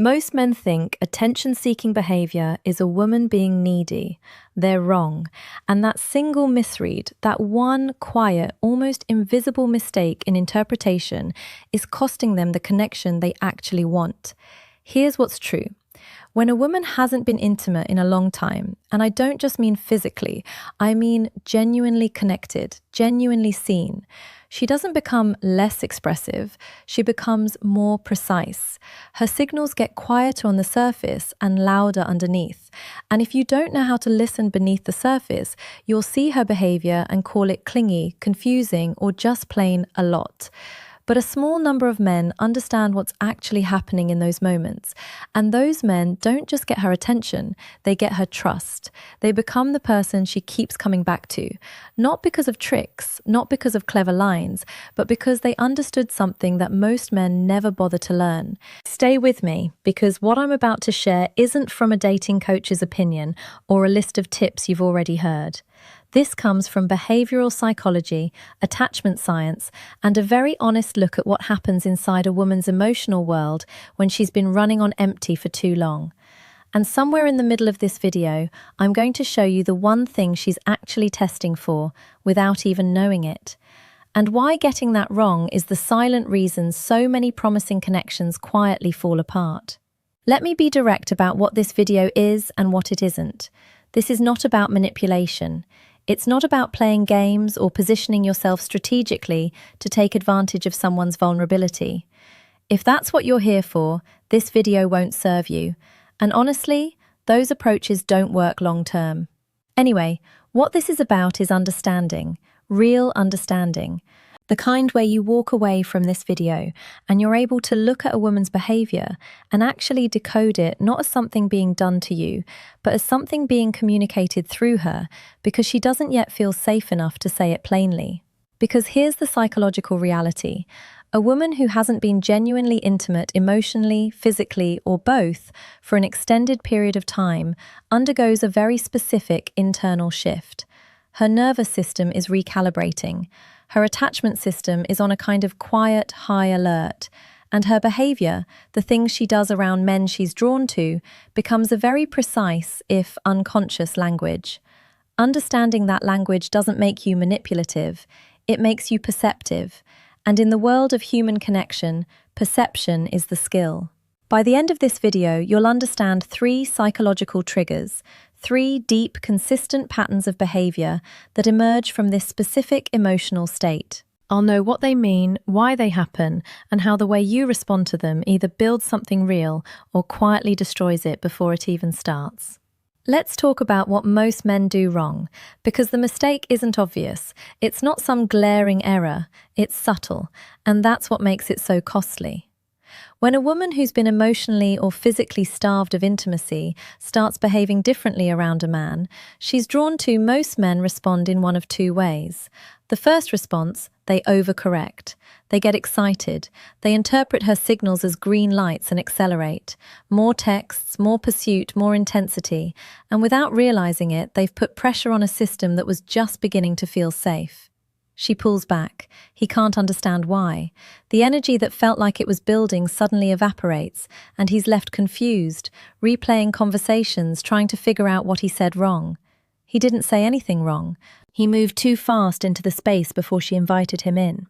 Most men think attention-seeking behavior is a woman being needy. They're wrong. And that single misread, that one quiet, almost invisible mistake in interpretation, is costing them the connection they actually want. Here's what's true. When a woman hasn't been intimate in a long time, and I don't just mean physically, I mean genuinely connected, genuinely seen, she doesn't become less expressive, she becomes more precise. Her signals get quieter on the surface and louder underneath. And if you don't know how to listen beneath the surface, you'll see her behavior and call it clingy, confusing, or just plain a lot. But a small number of men understand what's actually happening in those moments. And those men don't just get her attention, they get her trust. They become the person she keeps coming back to. Not because of tricks, not because of clever lines, but because they understood something that most men never bother to learn. Stay with me, because what I'm about to share isn't from a dating coach's opinion or a list of tips you've already heard. This comes from behavioral psychology, attachment science, and a very honest look at what happens inside a woman's emotional world when she's been running on empty for too long. And somewhere in the middle of this video, I'm going to show you the one thing she's actually testing for without even knowing it. And why getting that wrong is the silent reason so many promising connections quietly fall apart. Let me be direct about what this video is and what it isn't. This is not about manipulation. It's not about playing games or positioning yourself strategically to take advantage of someone's vulnerability. If that's what you're here for, this video won't serve you. And honestly, those approaches don't work long term. Anyway, what this is about is understanding, real understanding. The kind where you walk away from this video and you're able to look at a woman's behavior and actually decode it not as something being done to you, but as something being communicated through her because she doesn't yet feel safe enough to say it plainly. Because here's the psychological reality. A woman who hasn't been genuinely intimate emotionally, physically, or both for an extended period of time undergoes a very specific internal shift. Her nervous system is recalibrating. Her attachment system is on a kind of quiet, high alert, and her behavior, the things she does around men she's drawn to, becomes a very precise, if unconscious, language. Understanding that language doesn't make you manipulative, it makes you perceptive. And in the world of human connection, perception is the skill. By the end of this video, you'll understand 3 psychological triggers, 3 deep, consistent patterns of behavior that emerge from this specific emotional state. I'll know what they mean, why they happen, and how the way you respond to them either builds something real or quietly destroys it before it even starts. Let's talk about what most men do wrong, because the mistake isn't obvious. It's not some glaring error, it's subtle, and that's what makes it so costly. When a woman who's been emotionally or physically starved of intimacy starts behaving differently around a man, she's drawn to most men respond in one of 2 ways. The first response, they overcorrect. They get excited. They interpret her signals as green lights and accelerate. More texts, more pursuit, more intensity. And without realizing it, they've put pressure on a system that was just beginning to feel safe. She pulls back. He can't understand why. The energy that felt like it was building suddenly evaporates, and he's left confused, replaying conversations, trying to figure out what he said wrong. He didn't say anything wrong. He moved too fast into the space before she invited him in.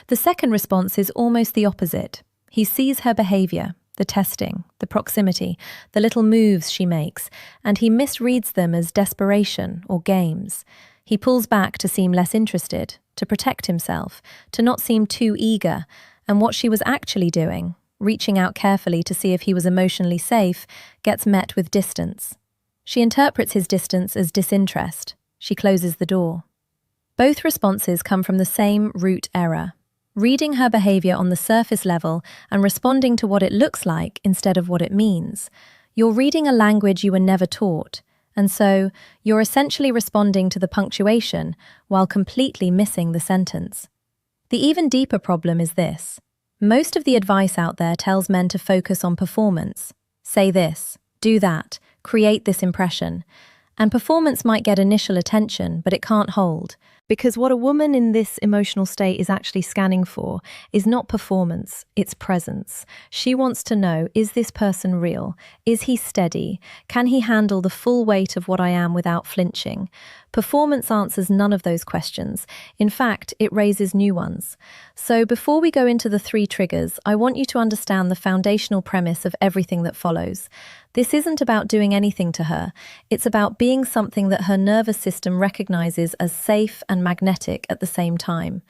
The second response is almost the opposite. He sees her behavior, the testing, the proximity, the little moves she makes, and he misreads them as desperation or games. He pulls back to seem less interested, to protect himself, to not seem too eager, and what she was actually doing, reaching out carefully to see if he was emotionally safe, gets met with distance. She interprets his distance as disinterest. She closes the door. Both responses come from the same root error, reading her behavior on the surface level and responding to what it looks like instead of what it means. You're reading a language you were never taught. And so, you're essentially responding to the punctuation while completely missing the sentence. The even deeper problem is this. Most of the advice out there tells men to focus on performance. Say this, do that, create this impression. And performance might get initial attention, but it can't hold. Because what a woman in this emotional state is actually scanning for is not performance, it's presence. She wants to know, is this person real? Is he steady? Can he handle the full weight of what I am without flinching? Performance answers none of those questions. In fact, it raises new ones. So before we go into the 3 triggers, I want you to understand the foundational premise of everything that follows. This isn't about doing anything to her. It's about being something that her nervous system recognizes as safe and magnetic at the same time.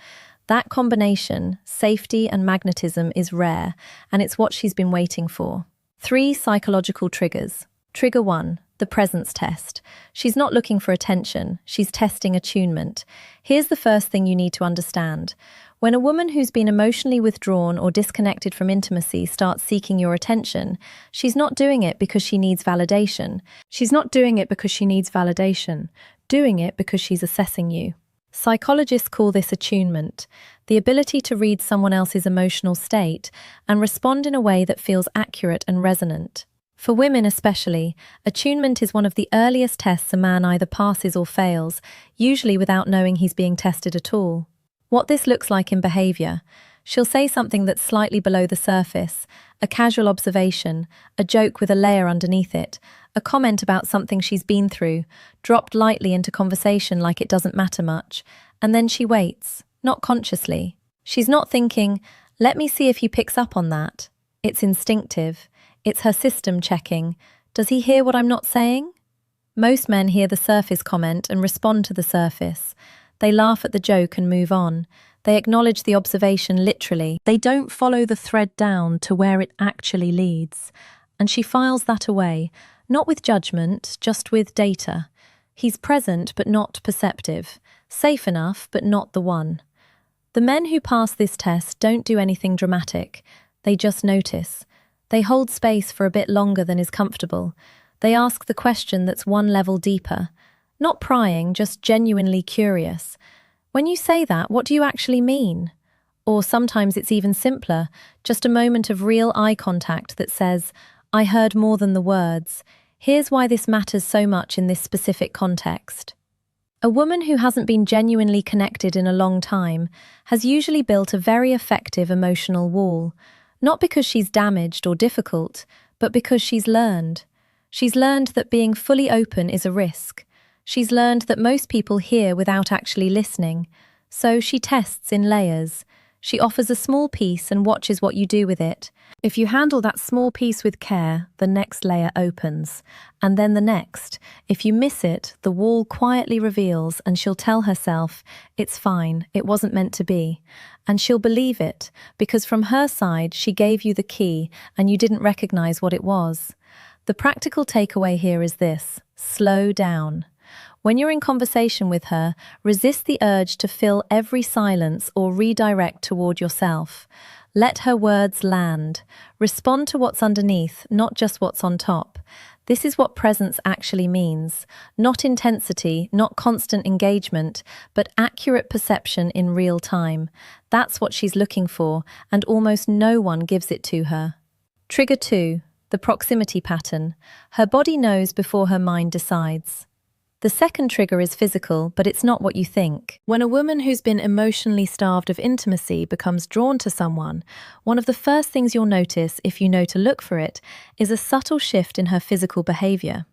That combination, safety and magnetism, is rare, and it's what she's been waiting for. 3 psychological triggers. Trigger 1, the presence test. She's not looking for attention, she's testing attunement. Here's the first thing you need to understand. When a woman who's been emotionally withdrawn or disconnected from intimacy starts seeking your attention, she's not doing it because she needs validation. She's not doing it because she needs validation, doing it because she's assessing you. Psychologists call this attunement, the ability to read someone else's emotional state and respond in a way that feels accurate and resonant. For women especially, attunement is one of the earliest tests a man either passes or fails, usually without knowing he's being tested at all. What this looks like in behavior: she'll say something that's slightly below the surface, a casual observation, a joke with a layer underneath it, a comment about something she's been through, dropped lightly into conversation like it doesn't matter much, and then she waits, not consciously. She's not thinking, let me see if he picks up on that. It's instinctive. It's her system checking. Does he hear what I'm not saying? Most men hear the surface comment and respond to the surface. They laugh at the joke and move on. They acknowledge the observation literally. They don't follow the thread down to where it actually leads. And she files that away, not with judgment, just with data. He's present but not perceptive, safe enough but not the one. The men who pass this test don't do anything dramatic. They just notice. They hold space for a bit longer than is comfortable. They ask the question that's one level deeper. Not prying, just genuinely curious. When you say that, what do you actually mean? Or sometimes it's even simpler, just a moment of real eye contact that says, I heard more than the words. Here's why this matters so much in this specific context. A woman who hasn't been genuinely connected in a long time has usually built a very effective emotional wall. Not because she's damaged or difficult, but because she's learned. She's learned that being fully open is a risk. She's learned that most people hear without actually listening. So she tests in layers. She offers a small piece and watches what you do with it. If you handle that small piece with care, the next layer opens. And then the next. If you miss it, the wall quietly reveals and she'll tell herself, it's fine, it wasn't meant to be. And she'll believe it, because from her side, she gave you the key and you didn't recognize what it was. The practical takeaway here is this: slow down. When you're in conversation with her, resist the urge to fill every silence or redirect toward yourself. Let her words land. Respond to what's underneath, not just what's on top. This is what presence actually means. Not intensity, not constant engagement, but accurate perception in real time. That's what she's looking for, and almost no one gives it to her. Trigger 2, the proximity pattern. Her body knows before her mind decides. The second trigger is physical, but it's not what you think. When a woman who's been emotionally starved of intimacy becomes drawn to someone, one of the first things you'll notice, if you know to look for it, is a subtle shift in her physical behavior.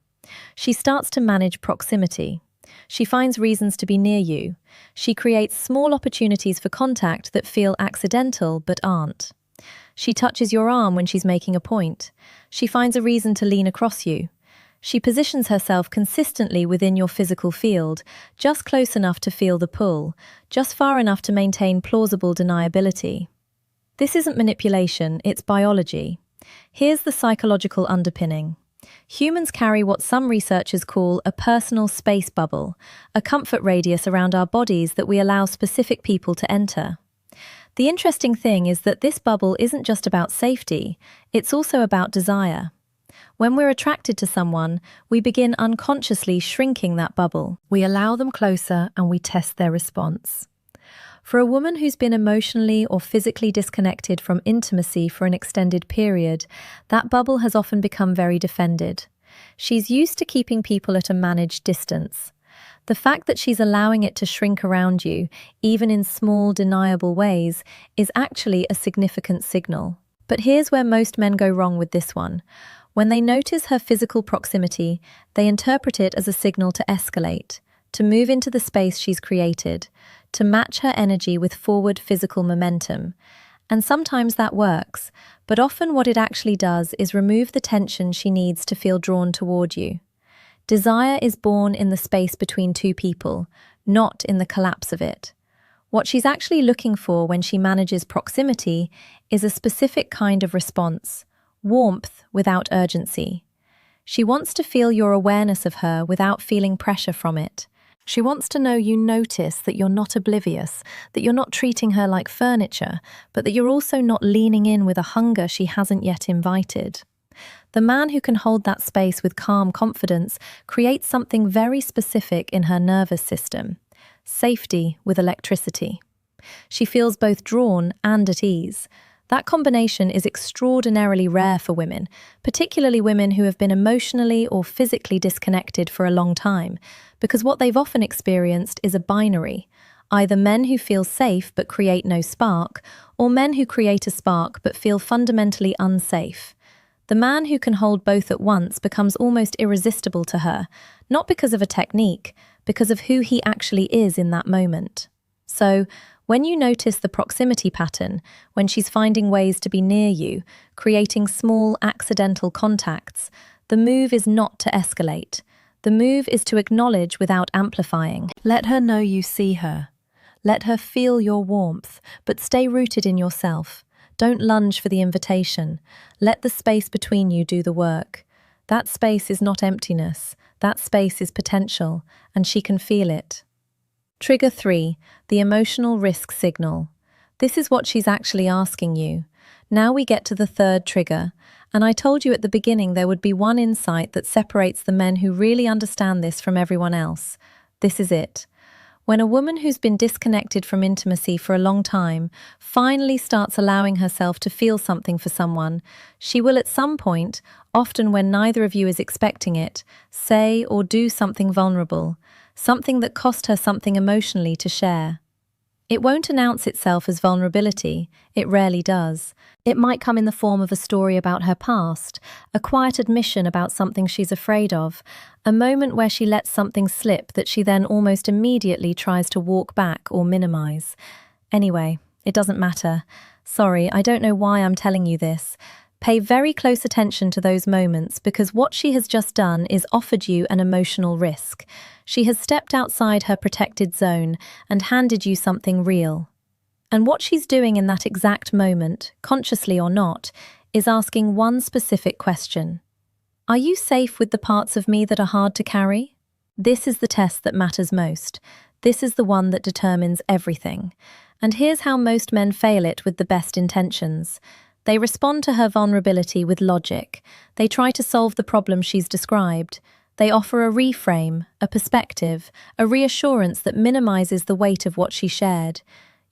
She starts to manage proximity. She finds reasons to be near you. She creates small opportunities for contact that feel accidental but aren't. She touches your arm when she's making a point. She finds a reason to lean across you. She positions herself consistently within your physical field, just close enough to feel the pull, just far enough to maintain plausible deniability. This isn't manipulation, it's biology. Here's the psychological underpinning. Humans carry what some researchers call a personal space bubble, a comfort radius around our bodies that we allow specific people to enter. The interesting thing is that this bubble isn't just about safety, it's also about desire. When we're attracted to someone, we begin unconsciously shrinking that bubble. We allow them closer and we test their response. For a woman who's been emotionally or physically disconnected from intimacy for an extended period, that bubble has often become very defended. She's used to keeping people at a managed distance. The fact that she's allowing it to shrink around you, even in small, deniable ways, is actually a significant signal. But here's where most men go wrong with this one. When they notice her physical proximity, they interpret it as a signal to escalate, to move into the space she's created, to match her energy with forward physical momentum. And sometimes that works, but often what it actually does is remove the tension she needs to feel drawn toward you. Desire is born in the space between two people, not in the collapse of it. What she's actually looking for when she manages proximity is a specific kind of response, warmth without urgency. She wants to feel your awareness of her without feeling pressure from it. She wants to know you notice that you're not oblivious, that you're not treating her like furniture, but that you're also not leaning in with a hunger she hasn't yet invited. The man who can hold that space with calm confidence creates something very specific in her nervous system: safety with electricity. She feels both drawn and at ease. That combination is extraordinarily rare for women, particularly women who have been emotionally or physically disconnected for a long time, because what they've often experienced is a binary, either men who feel safe but create no spark, or men who create a spark but feel fundamentally unsafe. The man who can hold both at once becomes almost irresistible to her, not because of a technique, because of who he actually is in that moment. So, when you notice the proximity pattern, when she's finding ways to be near you, creating small accidental contacts, the move is not to escalate. The move is to acknowledge without amplifying. Let her know you see her. Let her feel your warmth, but stay rooted in yourself. Don't lunge for the invitation. Let the space between you do the work. That space is not emptiness. That space is potential, and she can feel it. Trigger 3, the emotional risk signal. This is what she's actually asking you. Now we get to the third trigger, and I told you at the beginning there would be one insight that separates the men who really understand this from everyone else. This is it. When a woman who's been disconnected from intimacy for a long time finally starts allowing herself to feel something for someone, she will at some point, often when neither of you is expecting it, say or do something vulnerable, something that cost her something emotionally to share. It won't announce itself as vulnerability, it rarely does. It might come in the form of a story about her past, a quiet admission about something she's afraid of, a moment where she lets something slip that she then almost immediately tries to walk back or minimize. Anyway, it doesn't matter. Sorry, I don't know why I'm telling you this. Pay very close attention to those moments because what she has just done is offered you an emotional risk. She has stepped outside her protected zone and handed you something real. And what she's doing in that exact moment, consciously or not, is asking one specific question. Are you safe with the parts of me that are hard to carry? This is the test that matters most. This is the one that determines everything. And here's how most men fail it with the best intentions. They respond to her vulnerability with logic. They try to solve the problem she's described. They offer a reframe, a perspective, a reassurance that minimizes the weight of what she shared.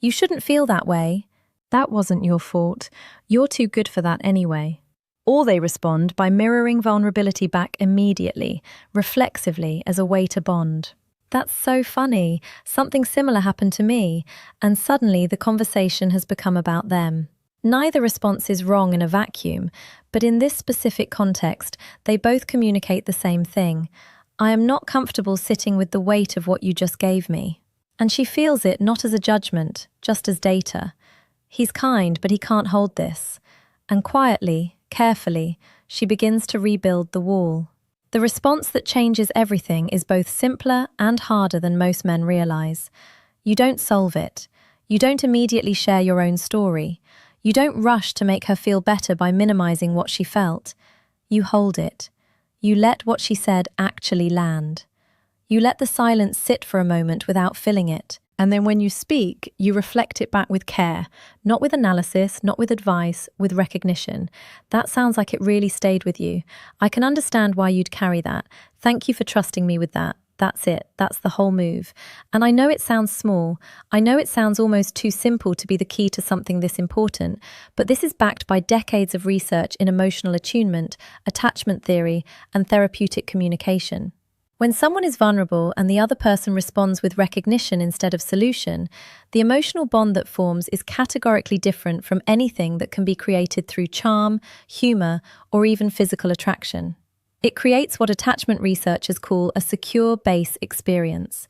You shouldn't feel that way. That wasn't your fault. You're too good for that anyway. Or they respond by mirroring vulnerability back immediately, reflexively, as a way to bond. That's so funny. Something similar happened to me, and suddenly the conversation has become about them. Neither response is wrong in a vacuum, but in this specific context, they both communicate the same thing. I am not comfortable sitting with the weight of what you just gave me. And she feels it not as a judgment, just as data. He's kind, but he can't hold this. And quietly, carefully, she begins to rebuild the wall. The response that changes everything is both simpler and harder than most men realize. You don't solve it. You don't immediately share your own story. You don't rush to make her feel better by minimizing what she felt. You hold it. You let what she said actually land. You let the silence sit for a moment without filling it. And then when you speak, you reflect it back with care, not with analysis, not with advice, with recognition. That sounds like it really stayed with you. I can understand why you'd carry that. Thank you for trusting me with that. That's it. That's the whole move. And I know it sounds small. I know it sounds almost too simple to be the key to something this important, but this is backed by decades of research in emotional attunement, attachment theory, and therapeutic communication. When someone is vulnerable and the other person responds with recognition instead of solution, the emotional bond that forms is categorically different from anything that can be created through charm, humor, or even physical attraction. It creates what attachment researchers call a secure base experience.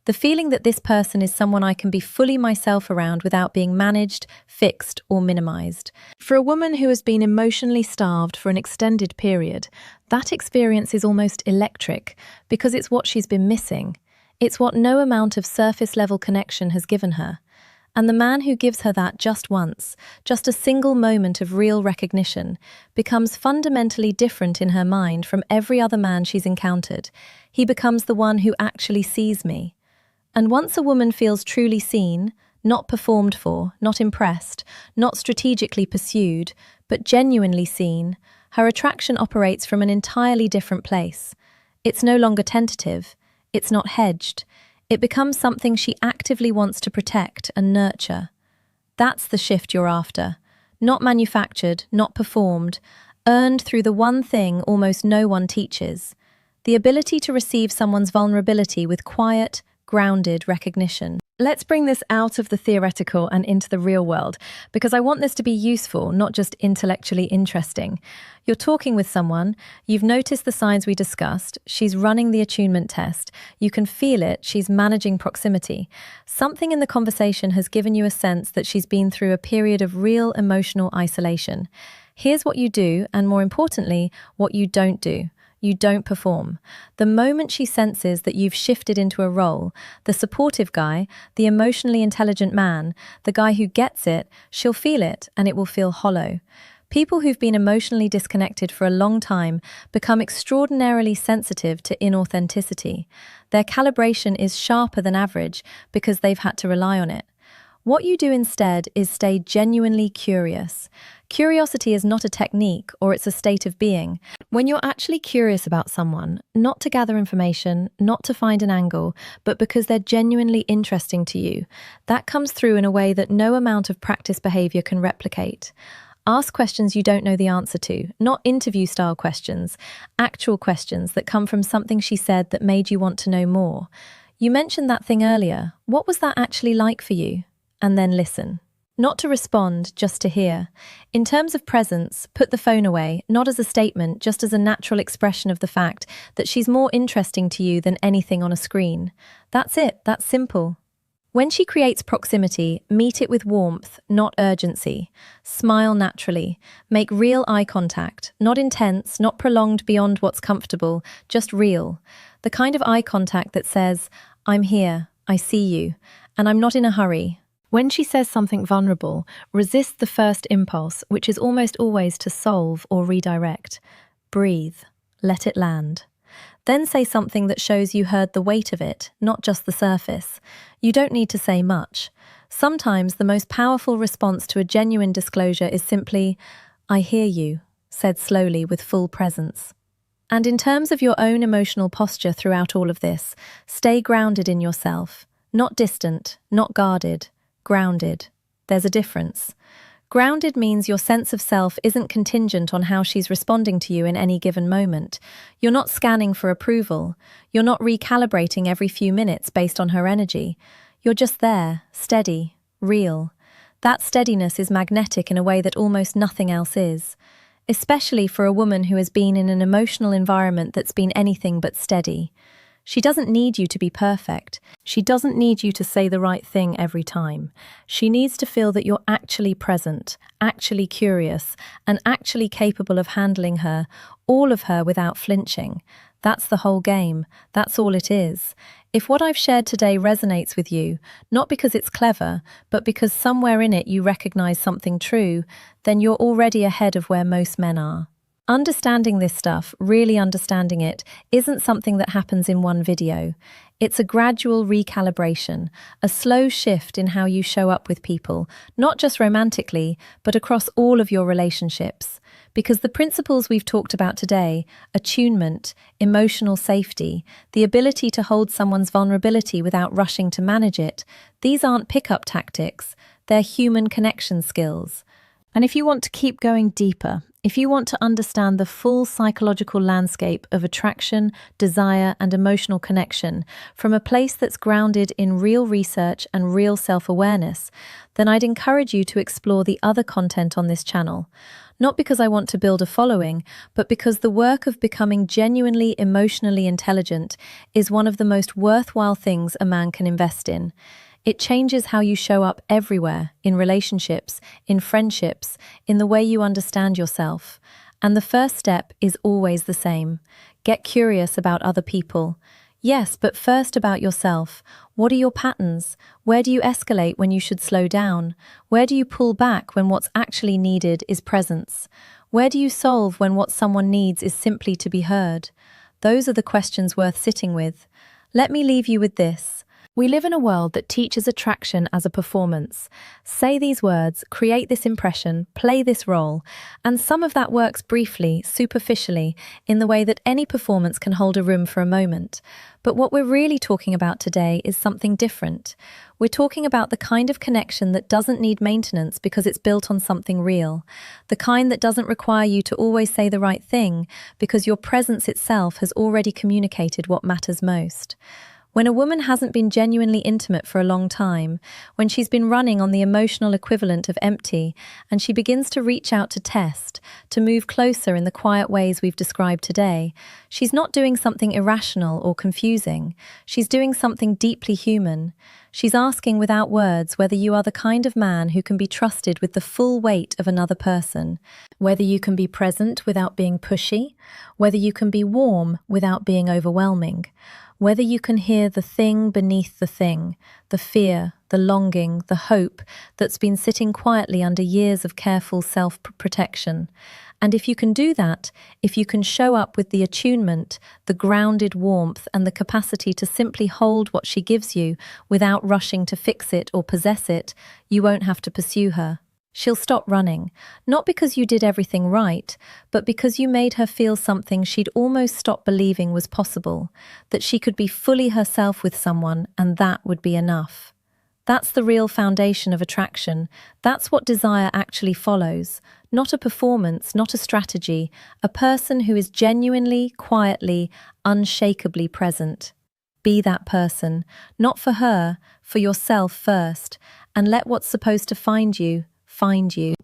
The feeling that this person is someone I can be fully myself around without being managed, fixed, or minimized. For a woman who has been emotionally starved for an extended period, that experience is almost electric because it's what she's been missing. It's what no amount of surface-level connection has given her. And the man who gives her that just once, just a single moment of real recognition, becomes fundamentally different in her mind from every other man she's encountered. He becomes the one who actually sees me. And once a woman feels truly seen, not performed for, not impressed, not strategically pursued, but genuinely seen, her attraction operates from an entirely different place. It's no longer tentative, it's not hedged. It becomes something she actively wants to protect and nurture. That's the shift you're after. Not manufactured, not performed, earned through the one thing almost no one teaches: the ability to receive someone's vulnerability with quiet, grounded recognition. Let's bring this out of the theoretical and into the real world, because I want this to be useful, not just intellectually interesting. You're talking with someone, you've noticed the signs we discussed, she's running the attunement test, you can feel it, she's managing proximity. Something in the conversation has given you a sense that she's been through a period of real emotional isolation. Here's what you do, and more importantly, what you don't do. You don't perform. The moment she senses that you've shifted into a role, the supportive guy, the emotionally intelligent man, the guy who gets it, she'll feel it, and it will feel hollow. People who've been emotionally disconnected for a long time become extraordinarily sensitive to inauthenticity. Their calibration is sharper than average because they've had to rely on it. What you do instead is stay genuinely curious. Curiosity is not a technique, or it's a state of being. When you're actually curious about someone, not to gather information, not to find an angle, but because they're genuinely interesting to you, that comes through in a way that no amount of practice behavior can replicate. Ask questions you don't know the answer to, not interview-style questions, actual questions that come from something she said that made you want to know more. You mentioned that thing earlier. What was that actually like for you? And then listen. Not to respond, just to hear. In terms of presence, put the phone away, not as a statement, just as a natural expression of the fact that she's more interesting to you than anything on a screen. That's it, that's simple. When she creates proximity, meet it with warmth, not urgency. Smile naturally. Make real eye contact, not intense, not prolonged beyond what's comfortable, just real. The kind of eye contact that says, "I'm here, I see you, and I'm not in a hurry." When she says something vulnerable, resist the first impulse, which is almost always to solve or redirect. Breathe. Let it land. Then say something that shows you heard the weight of it, not just the surface. You don't need to say much. Sometimes the most powerful response to a genuine disclosure is simply, "I hear you," said slowly with full presence. And in terms of your own emotional posture throughout all of this, stay grounded in yourself. Not distant, not guarded. Grounded. There's a difference. Grounded means your sense of self isn't contingent on how she's responding to you in any given moment. You're not scanning for approval. You're not recalibrating every few minutes based on her energy. You're just there, steady, real. That steadiness is magnetic in a way that almost nothing else is, especially for a woman who has been in an emotional environment that's been anything but steady. She doesn't need you to be perfect. She doesn't need you to say the right thing every time. She needs to feel that you're actually present, actually curious, and actually capable of handling her, all of her without flinching. That's the whole game. That's all it is. If what I've shared today resonates with you, not because it's clever, but because somewhere in it you recognize something true, then you're already ahead of where most men are. Understanding this stuff, really understanding it, isn't something that happens in one video. It's a gradual recalibration, a slow shift in how you show up with people, not just romantically, but across all of your relationships. Because the principles we've talked about today, attunement, emotional safety, the ability to hold someone's vulnerability without rushing to manage it, these aren't pickup tactics, they're human connection skills. And if you want to keep going deeper, If you want to understand the full psychological landscape of attraction, desire, and emotional connection from a place that's grounded in real research and real self-awareness, then I'd encourage you to explore the other content on this channel. Not because I want to build a following, but because the work of becoming genuinely emotionally intelligent is one of the most worthwhile things a man can invest in. It changes how you show up everywhere, in relationships, in friendships, in the way you understand yourself. And the first step is always the same. Get curious about other people. Yes, but first about yourself. What are your patterns? Where do you escalate when you should slow down? Where do you pull back when what's actually needed is presence? Where do you solve when what someone needs is simply to be heard? Those are the questions worth sitting with. Let me leave you with this. We live in a world that teaches attraction as a performance. Say these words, create this impression, play this role, and some of that works briefly, superficially, in the way that any performance can hold a room for a moment. But what we're really talking about today is something different. We're talking about the kind of connection that doesn't need maintenance because it's built on something real. The kind that doesn't require you to always say the right thing because your presence itself has already communicated what matters most. When a woman hasn't been genuinely intimate for a long time, when she's been running on the emotional equivalent of empty, and she begins to reach out to test, to move closer in the quiet ways we've described today, she's not doing something irrational or confusing. She's doing something deeply human. She's asking without words whether you are the kind of man who can be trusted with the full weight of another person, whether you can be present without being pushy, whether you can be warm without being overwhelming, whether you can hear the thing beneath the thing, the fear, the longing, the hope that's been sitting quietly under years of careful self-protection. And if you can do that, if you can show up with the attunement, the grounded warmth, and the capacity to simply hold what she gives you without rushing to fix it or possess it, you won't have to pursue her. She'll stop running, not because you did everything right, but because you made her feel something she'd almost stopped believing was possible, that she could be fully herself with someone and that would be enough. That's the real foundation of attraction. That's what desire actually follows. Not a performance, not a strategy, a person who is genuinely, quietly, unshakably present. Be that person, not for her, for yourself first, and let what's supposed to find you.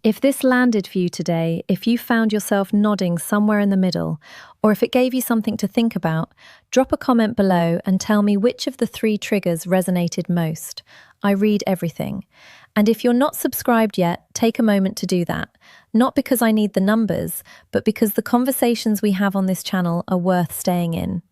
If this landed for you today, if you found yourself nodding somewhere in the middle, or if it gave you something to think about, drop a comment below and tell me which of the 3 triggers resonated most. I read everything. And if you're not subscribed yet, take a moment to do that. Not because I need the numbers, but because the conversations we have on this channel are worth staying in.